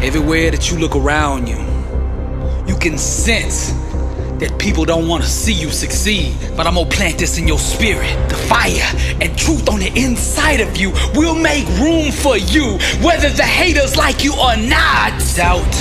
Everywhere that you look around you, you can sense that people don't want to see you succeed. But I'm gonna plant this in your spirit. The fire and truth on the inside of you will make room for you, whether the haters like you or not. Doubt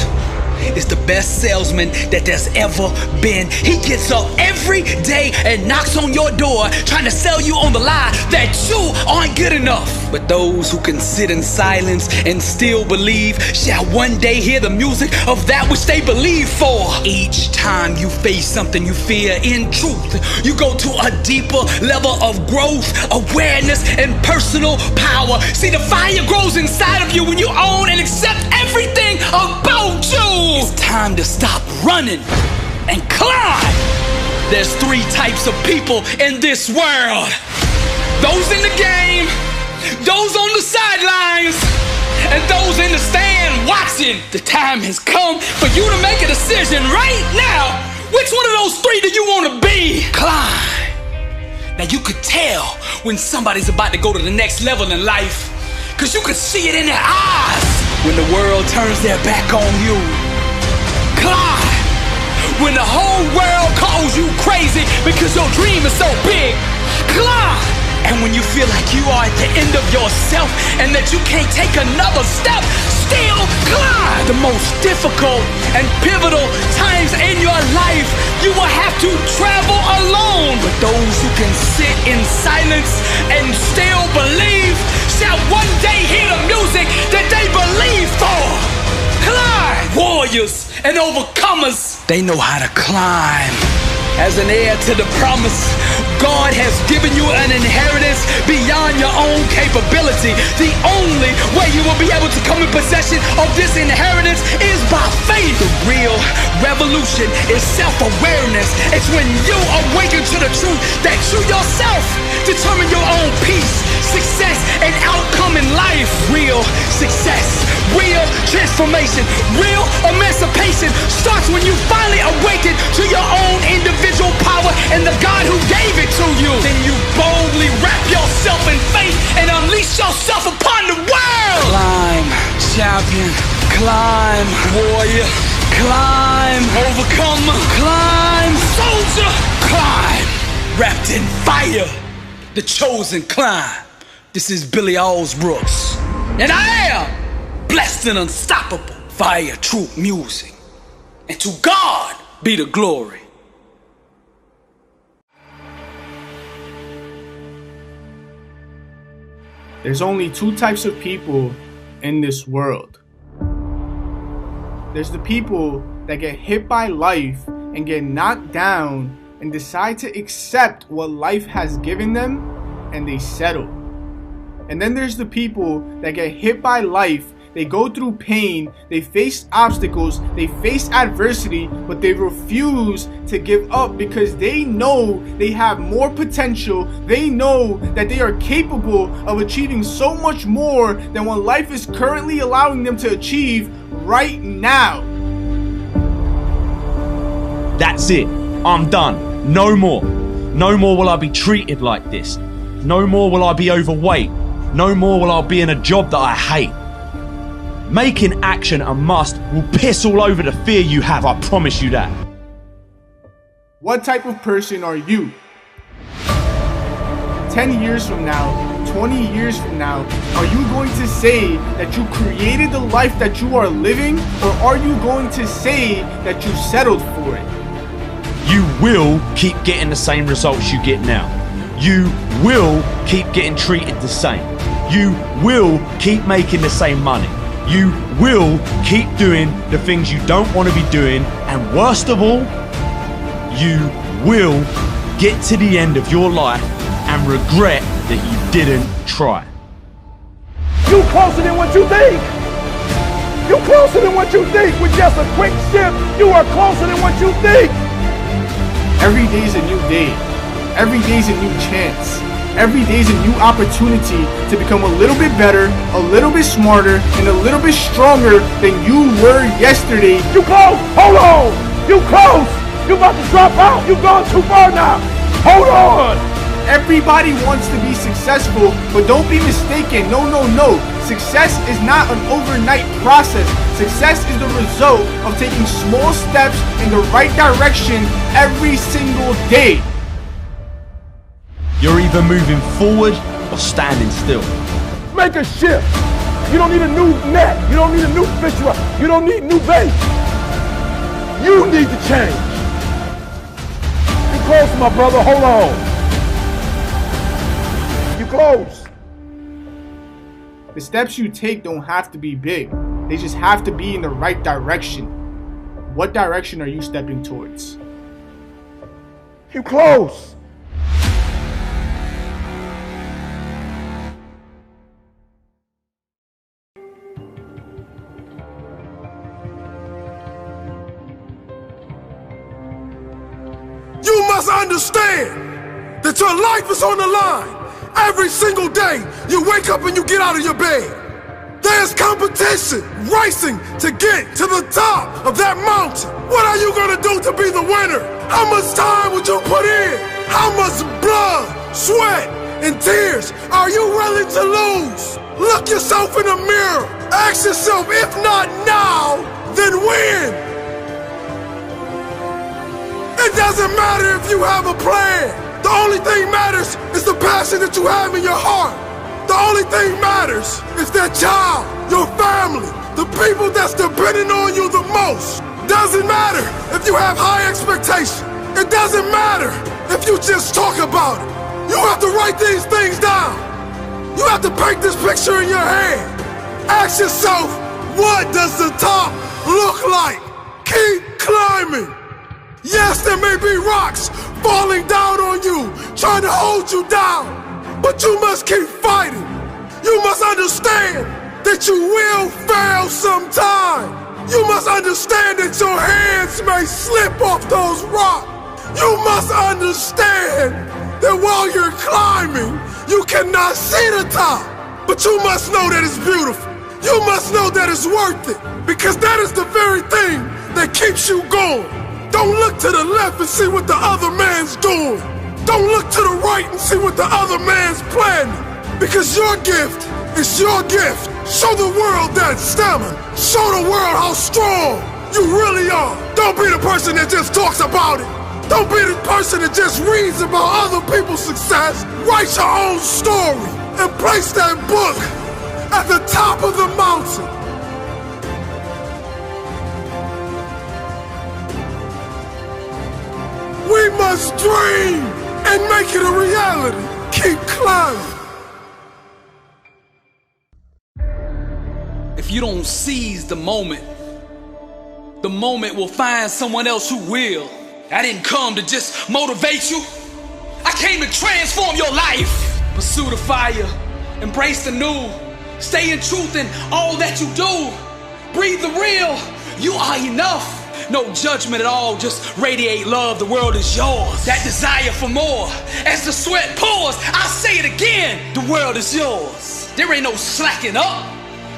is the best salesman that there's ever been. He gets up every day and knocks on your door trying to sell you on the lie that you aren't good enough. But those who can sit in silence and still believe shall one day hear the music of that which they believe for. Each time you face something you fear, in truth, you go to a deeper level of growth, awareness, and personal power. See, the fire grows inside of you when you own and accept everything about you. It's time to stop running and climb. There's 3 types of people in this world: those in the game, those on the sidelines, and those in the stand watching. The time has come for you to make a decision right now. Which one of those 3 do you want to be? Climb. Now you could tell when somebody's about to go to the next level in life, cause you could see it in their eyes. When the world turns their back on you, climb. When the whole world calls you crazy because your dream is so big, climb. And when you feel like you are at the end of yourself and that you can't take another step, still climb. The most difficult and pivotal times in your life, you will have to travel alone. But those who can sit in silence and still believe shall one day hear the music that they believe for. Climb! Warriors and overcomers, they know how to climb. As an heir to the promise, God has given you an inheritance beyond your own capability. The only way you will be able to come in possession of this inheritance is by faith. The real revolution is self-awareness. It's when you awaken to the truth that you yourself determine your own peace, success, and outcome in life. Real success, real transformation, real emancipation starts when you finally awaken to your own individual power and the God who gave it to you. Then you boldly wrap yourself in faith and unleash yourself upon the world. Climb, champion. Climb, warrior. Climb, overcomer. Climb, soldier. Climb, wrapped in fire. The chosen climb. This is Billy Allsbrooks, and I am blessed and unstoppable. Fire, truth, music, and to God be the glory. There's only 2 types of people in this world. There's the people that get hit by life and get knocked down and decide to accept what life has given them, and they settle. And then there's the people that get hit by life, they go through pain, they face obstacles, they face adversity, but they refuse to give up because they know they have more potential. They know that they are capable of achieving so much more than what life is currently allowing them to achieve right now. That's it. I'm done. No more. No more will I be treated like this. No more will I be overweight. No more will I be in a job that I hate. Making action a must will piss all over the fear you have, I promise you that. What type of person are you? 10 years from now, 20 years from now, are you going to say that you created the life that you are living, or are you going to say that you settled for it? You will keep getting the same results you get now. You will keep getting treated the same. You will keep making the same money. You will keep doing the things you don't want to be doing, and worst of all, you will get to the end of your life and regret that you didn't try. You closer than what you think. You closer than what you think. With just a quick shift, you are closer than what you think. Every day is a new day. Every day is a new chance. Every day is a new opportunity to become a little bit better, a little bit smarter, and a little bit stronger than you were yesterday. You close. Hold on. You close. You about to drop out. You going too far now. Hold on. Everybody wants to be successful, but don't be mistaken. No. Success is not an overnight process. Success is the result of taking small steps in the right direction every single day. You're either moving forward or standing still. Make a shift. You don't need a new net. You don't need a new fish rod. You don't need new bait. You need to change. You close, my brother. Hold on. You close. The steps you take don't have to be big. They just have to be in the right direction. What direction are you stepping towards? You close. You must understand that your life is on the line. Every single day, you wake up and you get out of your bed. There's competition, racing to get to the top of that mountain. What are you gonna do to be the winner? How much time would you put in? How much blood, sweat, and tears are you willing to lose? Look yourself in the mirror. Ask yourself, if not now, then when? It doesn't matter if you have a plan. The only thing matters is the passion that you have in your heart. The only thing matters is that child, your family, the people that's depending on you the most. Doesn't matter if you have high expectations. It doesn't matter if you just talk about it. You have to write these things down. You have to paint this picture in your head. Ask yourself, what does the top look like? Keep climbing. Yes, there may be rocks falling down on you, trying to hold you down, but you must keep fighting. You must understand that you will fail sometime. You must understand that your hands may slip off those rocks. You must understand that while you're climbing, you cannot see the top, but you must know that it's beautiful. You must know that it's worth it, because that is the very thing that keeps you going. Don't look to the left and see what the other man's doing. Don't look to the right and see what the other man's planning. Because your gift is your gift. Show the world that stamina. Show the world how strong you really are. Don't be the person that just talks about it. Don't be the person that just reads about other people's success. Write your own story and place that book at the top of the mountain. We must dream and make it a reality. Keep climbing. If you don't seize the moment will find someone else who will. I didn't come to just motivate you. I came to transform your life. Pursue the fire, embrace the new, stay in truth in all that you do. Breathe the real, you are enough. No judgment at all, just radiate love, the world is yours. That desire for more, as the sweat pours, I say it again, the world is yours. There ain't no slacking up,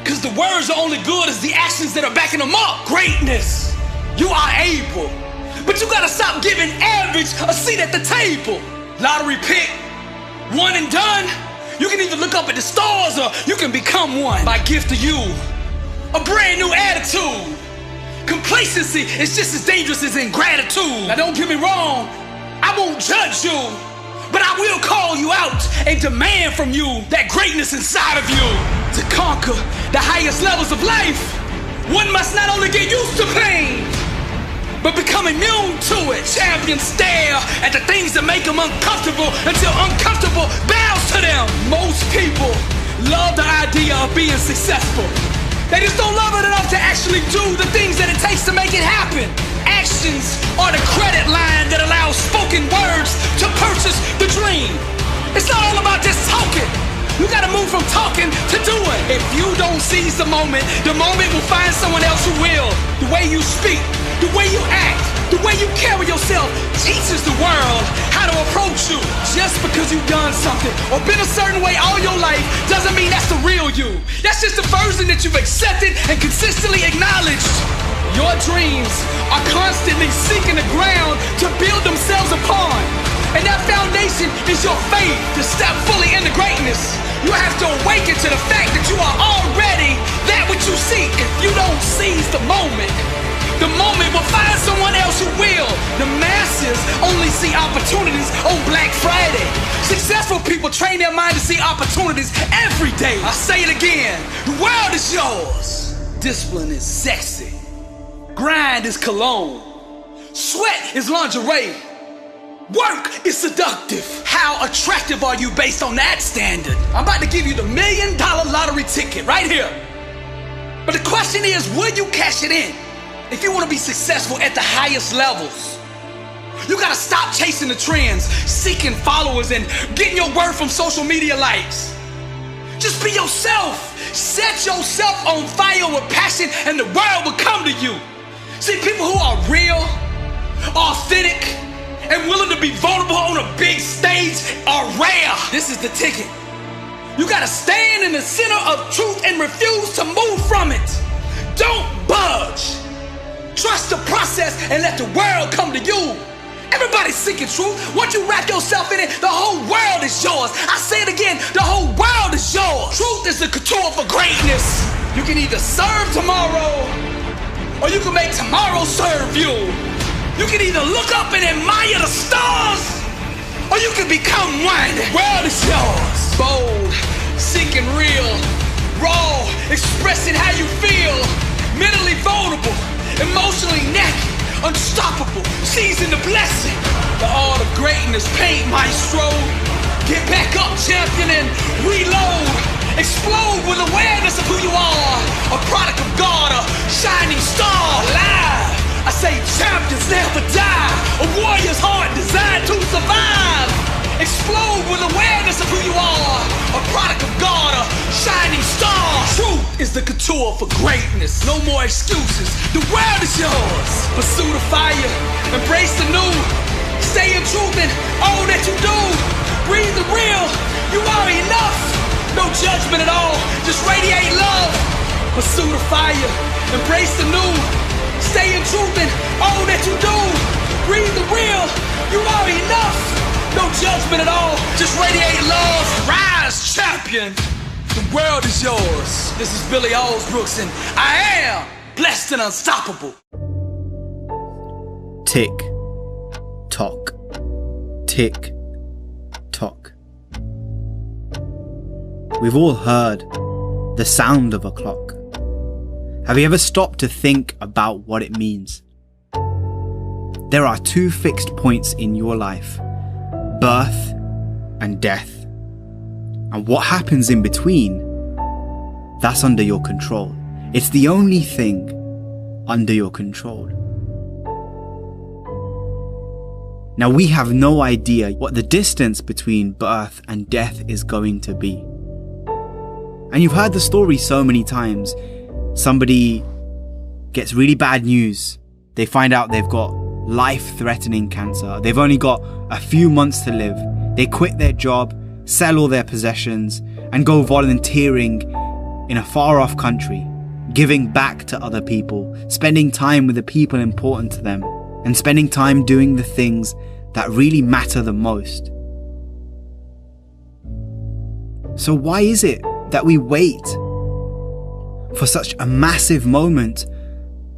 cause the words are only good as the actions that are backing them up. Greatness, you are able, but you gotta stop giving average a seat at the table. Lottery pick, one and done. You can either look up at the stars or you can become one. My gift to you, a brand new attitude. Complacency is just as dangerous as ingratitude. Now don't get me wrong, I won't judge you, but I will call you out and demand from you that greatness inside of you. To conquer the highest levels of life, one must not only get used to pain, but become immune to it. Champions stare at the things that make them uncomfortable until uncomfortable bows to them. Most people love the idea of being successful. They just don't love it enough to actually do the things that it takes to make it happen. Actions are the credit line that allows spoken words to purchase the dream. It's not all about just talking. You gotta move from talking to doing. If you don't seize the moment will find someone else who will. The way you speak, the way you act, the way you carry yourself teaches the world how to approach you. Just because you've done something or been a certain way all your life doesn't mean that's the real you. That's just the version that you've accepted and consistently acknowledged. Your dreams are constantly seeking the ground to build themselves upon. And that foundation is your faith to step fully into greatness. You have to awaken to the fact that you are already that which you seek. If you don't seize the moment will find someone else who will. The masses only see opportunities on Black Friday. Successful people train their mind to see opportunities every day. I say it again, the world is yours. Discipline is sexy. Grind is cologne. Sweat is lingerie. Work is seductive. How attractive are you based on that standard? I'm about to give you the $1 million lottery ticket right here. But the question is, will you cash it in? If you want to be successful at the highest levels, you gotta stop chasing the trends, seeking followers, and getting your word from social media likes. Just be yourself. Set yourself on fire with passion, and the world will come to you. See, people who are real, authentic, and willing to be vulnerable on a big stage are rare. This is the ticket. You gotta stand in the center of truth and refuse to move from it. Don't budge. Trust the process and let the world come to you. Everybody's seeking truth. Once you wrap yourself in it, the whole world is yours. I say it again, the whole world is yours. Truth is the couture for greatness. You can either serve tomorrow, or you can make tomorrow serve you. You can either look up and admire the stars, or you can become one. The world is yours. Bold, seeking real, raw, expressing how you feel, mentally vulnerable, emotionally naked, unstoppable, seizing the blessing. The art of greatness, paint maestro. Get back up, champion, and reload. Explode with awareness of who you are. A product of God, a shining star, alive. I say champions never die. A warrior's heart designed to survive. Explode with awareness of who you are. A product of God, a shining star. Truth is the couture for greatness. No more excuses. The world is yours. Pursue the fire. Embrace the new. Stay in truth in all that you do. Breathe the real. You are enough. No judgment at all. Just radiate love. Pursue the fire. Embrace the new. Stay in truth in all that you do. Breathe the real. You are enough. No judgment at all. Just radiate love. Rise, champion. The world is yours. This is Billy Allsbrooks, and I am blessed and unstoppable. Tick, tock. Tick, tock. We've all heard the sound of a clock. Have you ever stopped to think about what it means? There are two fixed points in your life: birth and death. And what happens in between, that's under your control. It's the only thing under your control. Now, we have no idea what the distance between birth and death is going to be. And you've heard the story so many times. Somebody gets really bad news. They find out they've got life-threatening cancer. They've only got a few months to live. They quit their job, sell all their possessions, and go volunteering in a far-off country, giving back to other people, spending time with the people important to them, and spending time doing the things that really matter the most. So why is it that we wait for such a massive moment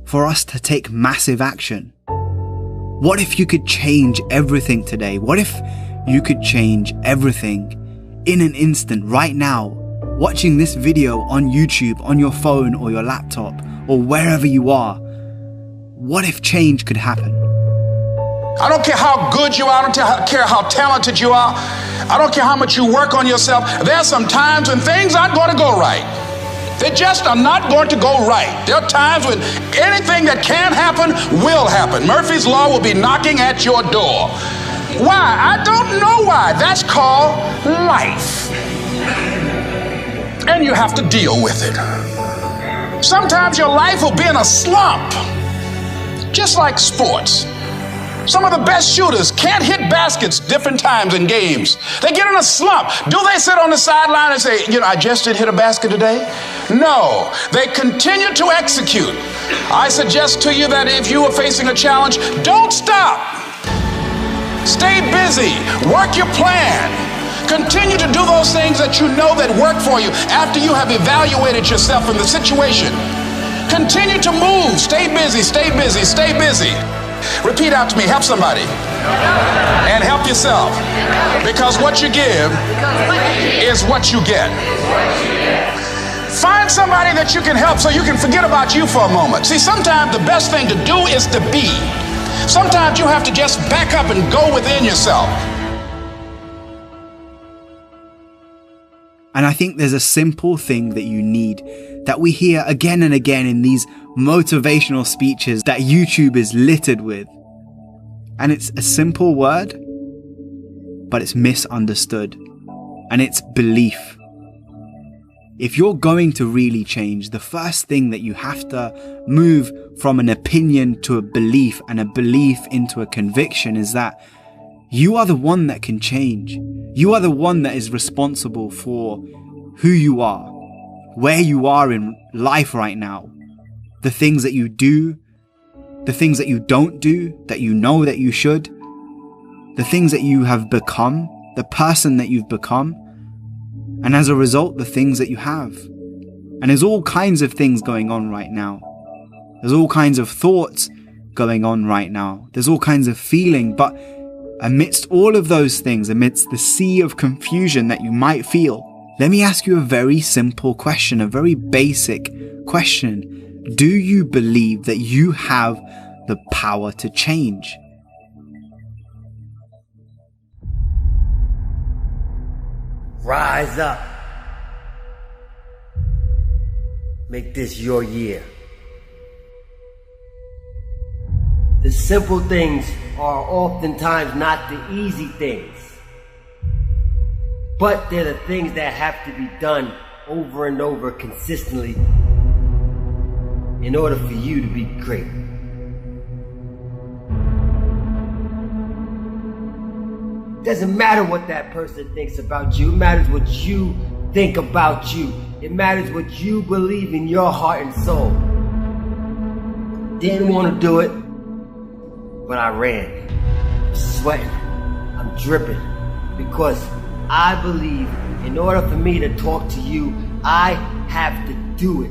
for us to take massive action? What if you could change everything today? What if you could change everything in an instant, right now, watching this video on YouTube, on your phone or your laptop, or wherever you are? What if change could happen? I don't care how good you are, I don't care how talented you are, I don't care how much you work on yourself. There are some times when things aren't going to go right. They just are not going to go right. There are times when anything that can happen will happen. Murphy's Law will be knocking at your door. Why? I don't know why. That's called life. And you have to deal with it. Sometimes your life will be in a slump, just like sports. Some of the best shooters can't hit baskets different times in games. They get in a slump. Do they sit on the sideline and say, I just didn't hit a basket today? No, they continue to execute. I suggest to you that if you are facing a challenge, don't stop. Stay busy. Work your plan. Continue to do those things that you know that work for you after you have evaluated yourself in the situation. Continue to move. Stay busy, stay busy, stay busy. Repeat out to me. Help somebody. And help yourself. Because what you give is what you get. Find somebody that you can help so you can forget about you for a moment. See, sometimes the best thing to do is to be. Sometimes you have to just back up and go within yourself. And I think there's a simple thing that you need that we hear again and again in these motivational speeches that YouTube is littered with. And it's a simple word, but it's misunderstood. And it's belief. If you're going to really change, the first thing that you have to move from an opinion to a belief, and a belief into a conviction, is that you are the one that can change. You are the one that is responsible for who you are, where you are in life right now, the things that you do, the things that you don't do, that you know that you should, the things that you have become, the person that you've become, and as a result, the things that you have. And there's all kinds of things going on right now. There's all kinds of thoughts going on right now. There's all kinds of feeling, but amidst all of those things, amidst the sea of confusion that you might feel, let me ask you a very simple question, a very basic question. Do you believe that you have the power to change? Rise up. Make this your year. The simple things are oftentimes not the easy things, but they're the things that have to be done over and over consistently in order for you to be great. It doesn't matter what that person thinks about you. It matters what you think about you. It matters what you believe in your heart and soul. Didn't want to do it, but I ran. I'm sweating. I'm dripping. Because I believe in order for me to talk to you, I have to do it.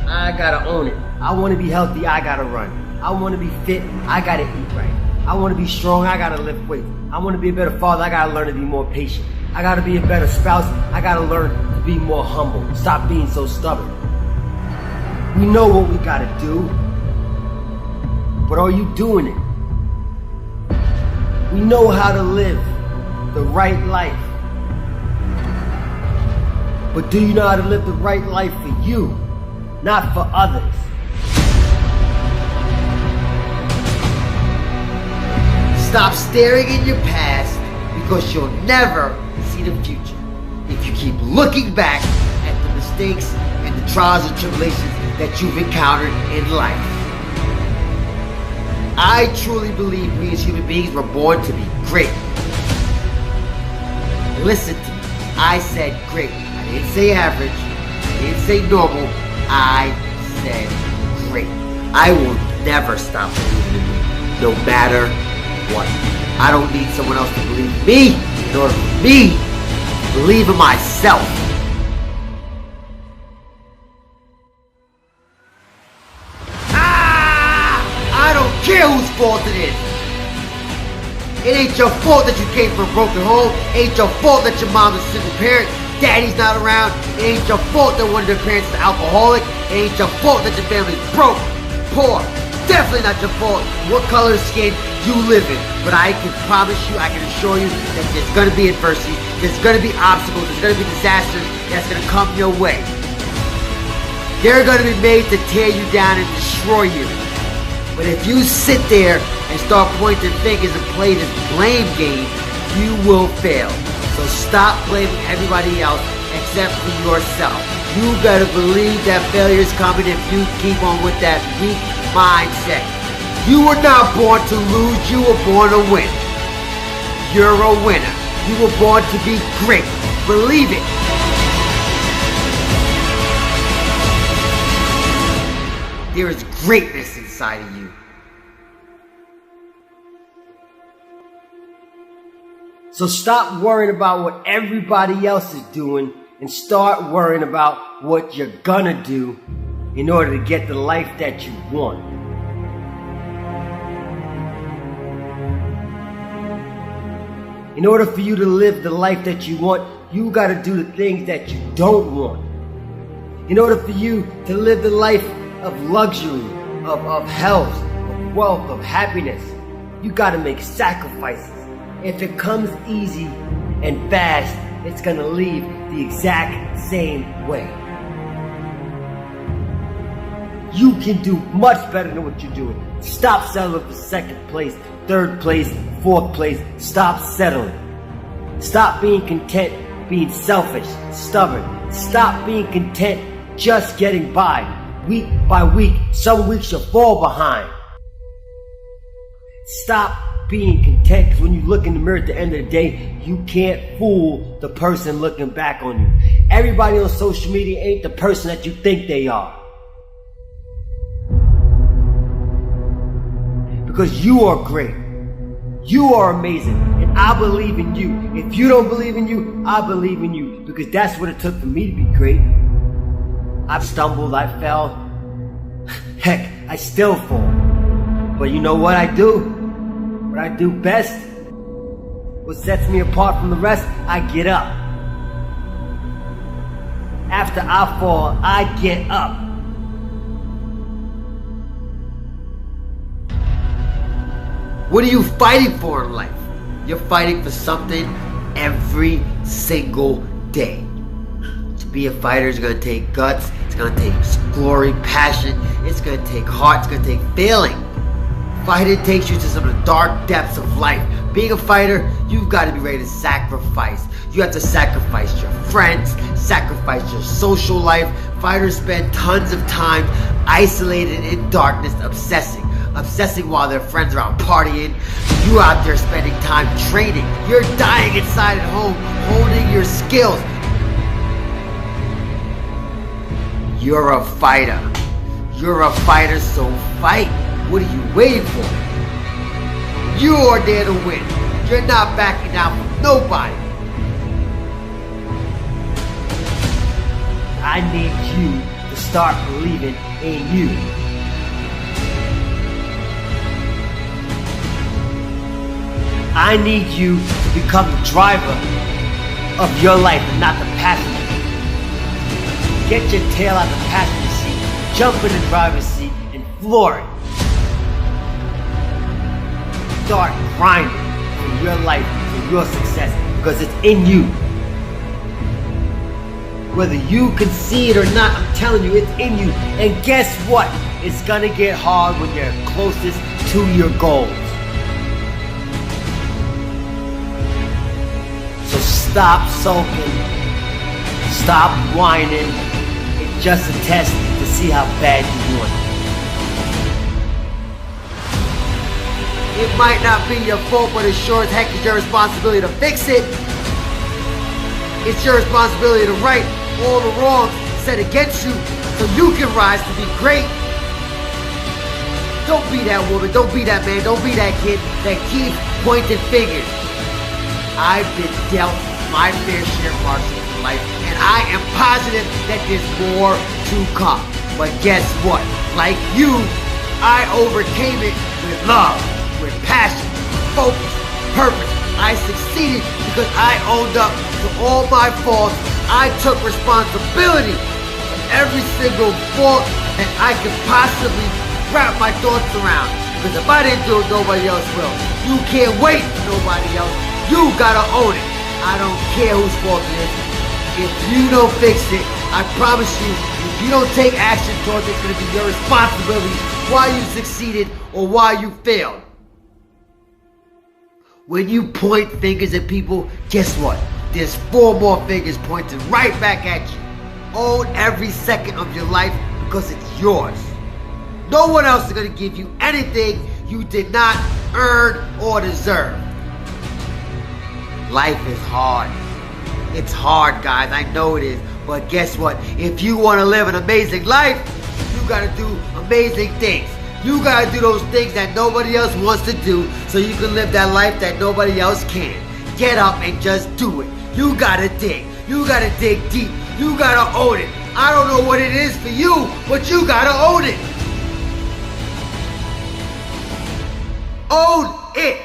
I gotta own it. I want to be healthy, I gotta run. I want to be fit, I gotta eat right. I want to be strong, I gotta lift weights. I want to be a better father, I gotta learn to be more patient. I gotta be a better spouse, I gotta learn to be more humble. Stop being so stubborn. We know what we gotta do, but are you doing it? We know how to live the right life, but do you know how to live the right life for you, not for others? Stop staring in your past, because you'll never see the future if you keep looking back at the mistakes and the trials and tribulations that you've encountered in life. I truly believe we as human beings were born to be great. Listen to me. I said great. I didn't say average. I didn't say normal. I said great. I will never stop believing in you, no matter what. I don't need someone else to believe in me in order for me to believe in myself. I don't care whose fault it is. It ain't your fault that you came from a broken home. It ain't your fault that your mom's a single parent. Daddy's not around. It ain't your fault that one of your parents is an alcoholic. It ain't your fault that your family's broke, poor. Definitely not your fault what color skin you live in. But I can promise you, I can assure you that there's going to be adversity, there's going to be obstacles, there's going to be disasters that's going to come your way. They're going to be made to tear you down and destroy you. But if you sit there and start pointing fingers and play this blame game, you will fail. So stop blaming everybody else except for yourself. You better believe that failure is coming if you keep on with that weak mindset. You were not born to lose, you were born to win. You're a winner. You were born to be great. Believe it. There is greatness inside of you. So stop worrying about what everybody else is doing and start worrying about what you're gonna do in order to get the life that you want. In order for you to live the life that you want, you gotta do the things that you don't want. In order for you to live the life of luxury, of health, of wealth, of happiness, you gotta make sacrifices. If it comes easy and fast, it's gonna leave the exact same way. You can do much better than what you're doing. Stop settling for second place, third place, fourth place. Stop settling. Stop being content, being selfish, stubborn. Stop being content just getting by. Week by week, some weeks you'll fall behind. Stop being content, because when you look in the mirror at the end of the day, you can't fool the person looking back on you. Everybody on social media ain't the person that you think they are. Because you are great. You are amazing. And I believe in you. If you don't believe in you, I believe in you. Because that's what it took for me to be great. I've stumbled, I fell. Heck, I still fall. But you know what I do? What I do best? What sets me apart from the rest? I get up. After I fall, I get up. What are you fighting for in life? You're fighting for something every single day. To be a fighter is going to take guts, it's going to take glory, passion, it's going to take heart, it's going to take failing. Fighting takes you to some of the dark depths of life. Being a fighter, you've got to be ready to sacrifice. You have to sacrifice your friends, sacrifice your social life. Fighters spend tons of time isolated in darkness, obsessing while their friends are out partying. You out there spending time training. You're dying inside at home, holding your skills. You're a fighter. You're a fighter, so fight. What are you waiting for? You are there to win. You're not backing down from nobody. I need you to start believing in you. I need you to become the driver of your life and not the passenger. Get your tail out the passenger seat, jump in the driver's seat, and floor it. Start grinding for your life, for your success, because it's in you. Whether you can see it or not, I'm telling you, it's in you. And guess what? It's gonna get hard when you're closest to your goals. So stop sulking. Stop whining. It's just a test to see how bad you're doing. It might not be your fault, but it sure as heck is your responsibility to fix it. It's your responsibility to right all the wrongs set against you so you can rise to be great. Don't be that woman, don't be that man, don't be that kid that keeps pointing fingers. I've been dealt my fair share of hardships in life, and I am positive that there's more to come. But guess what? Like you, I overcame it with love, with passion, focus, purpose. I succeeded because I owned up to all my faults. I took responsibility for every single fault that I could possibly wrap my thoughts around. Because if I didn't do it, nobody else will. You can't wait for nobody else. You gotta own it. I don't care whose fault it is. If you don't fix it, I promise you, if you don't take action towards it, it's gonna be your responsibility why you succeeded or why you failed. When you point fingers at people, guess what? There's 4 more fingers pointing right back at you. Own every second of your life because it's yours. No one else is going to give you anything you did not earn or deserve. Life is hard. It's hard, guys. I know it is. But guess what? If you want to live an amazing life, you got to do amazing things. You gotta do those things that nobody else wants to do so you can live that life that nobody else can. get up and just do it. You gotta dig. You gotta dig deep. You gotta own it. I don't know what it is for you, but you gotta own it. Own it.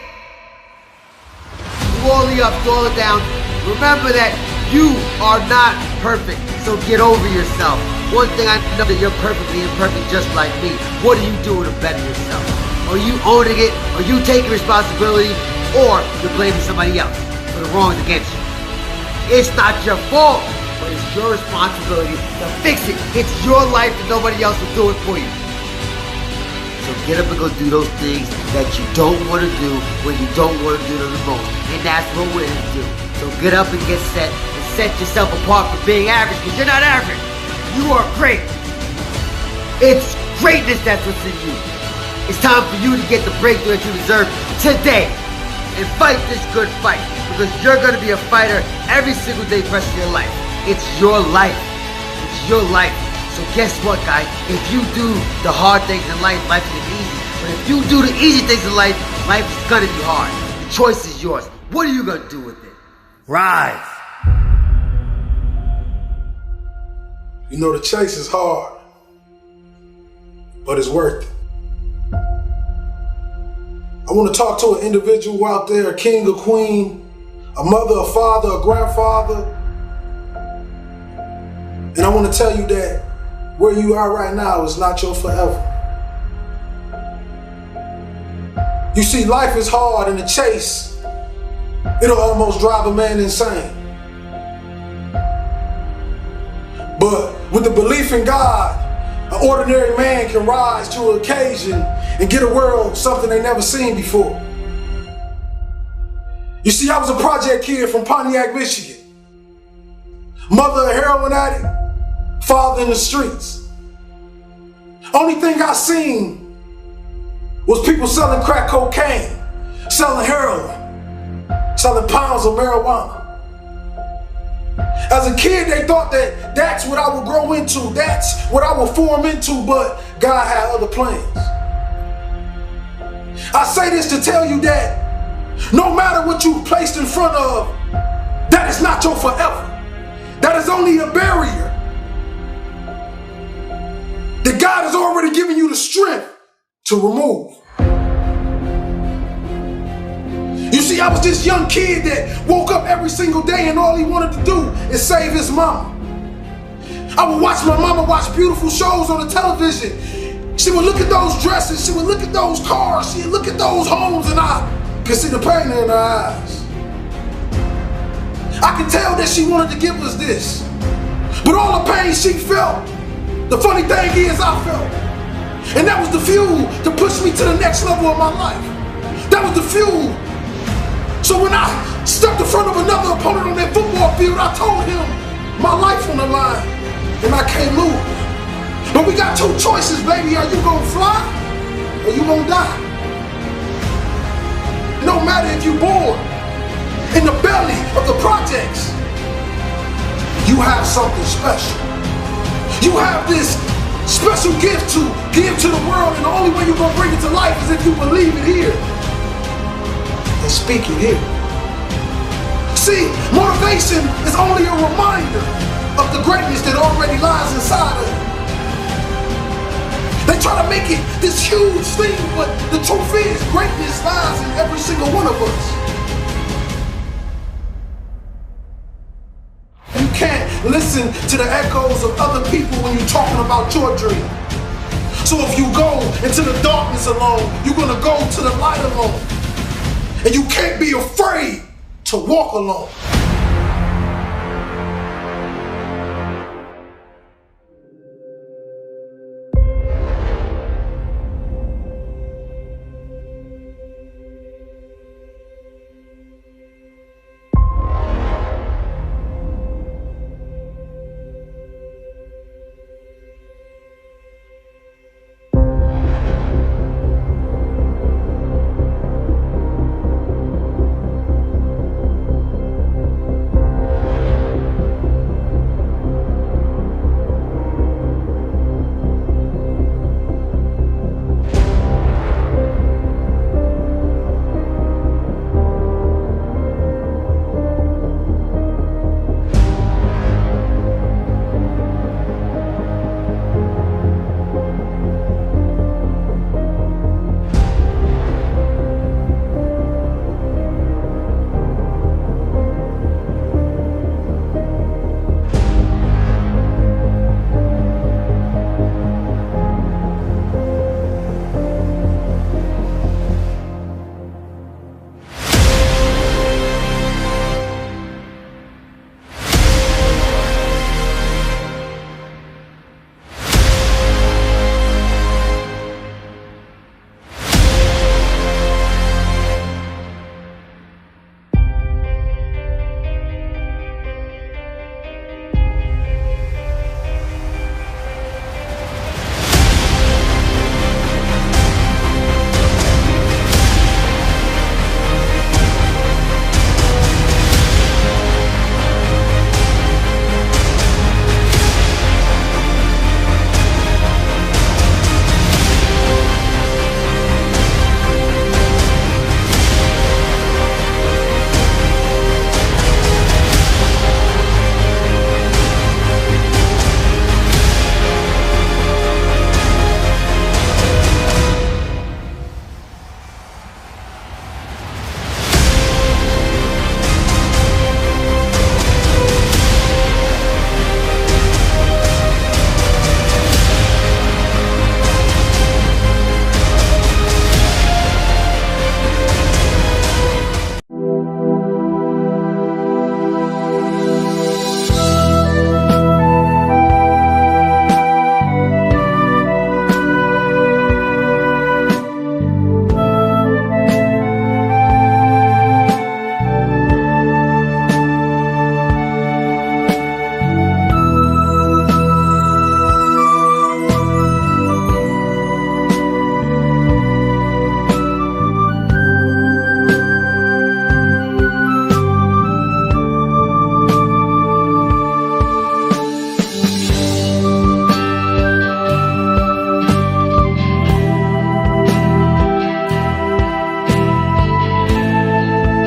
Do all the ups, all the downs. Remember that you are not perfect, so get over yourself. One thing I know that you're perfectly imperfect just like me. What are you doing to better yourself? Are you owning it? Are you taking responsibility? Or you're blaming somebody else for the wrongs against you? It's not your fault, but it's your responsibility to fix it. It's your life and nobody else will do it for you. So get up and go do those things that you don't want to do when you don't want to do them the most. And that's what we're going to do. So get up and get set and set yourself apart from being average, because you're not average. You are great. It's greatness that's what's in you. It's time for you to get the breakthrough that you deserve today. And fight this good fight, because you're going to be a fighter every single day for the rest of your life. It's your life. It's your life. So guess what, guys? If you do the hard things in life, life is easy. But if you do the easy things in life, life is going to be hard. The choice is yours. What are you going to do with it? Rise. You know, the chase is hard, but it's worth it. I want to talk to an individual out there, a king or queen, a mother, a father, a grandfather. And I want to tell you that where you are right now is not your forever. You see, life is hard, and the chase, it'll almost drive a man insane. But with the belief in God, an ordinary man can rise to an occasion and get a world something they never seen before. You see, I was a project kid from Pontiac, Michigan. Mother a heroin addict, father in the streets. Only thing I seen was people selling crack cocaine, selling heroin, selling pounds of marijuana. As a kid, they thought that that's what I would grow into, that's what I would form into, but God had other plans. I say this to tell you that no matter what you placed in front of, that is not your forever. That is only a barrier that God has already given you the strength to remove. You see, I was this young kid that woke up every single day and all he wanted to do is save his mama. I would watch my mama watch beautiful shows on the television. She would look at those dresses, she would look at those cars, she would look at those homes, and I could see the pain in her eyes. I could tell that she wanted to give us this. But all the pain she felt, the funny thing is I felt. And that was the fuel to push me to the next level of my life. That was the fuel. So when I stepped in front of another opponent on that football field, I told him my life on the line, and I can't lose. But we got two choices, baby. Are you gonna fly or you gonna die? No matter if you're born in the belly of the projects, you have something special. You have this special gift to give to the world, and the only way you're gonna bring it to life is if you believe it here and speak it here. See, motivation is only a reminder of the greatness that already lies inside of you. They try to make it this huge thing, but the truth is, greatness lies in every single one of us. You can't listen to the echoes of other people when you're talking about your dream. So if you go into the darkness alone, you're gonna go to the light alone. And you can't be afraid to walk alone.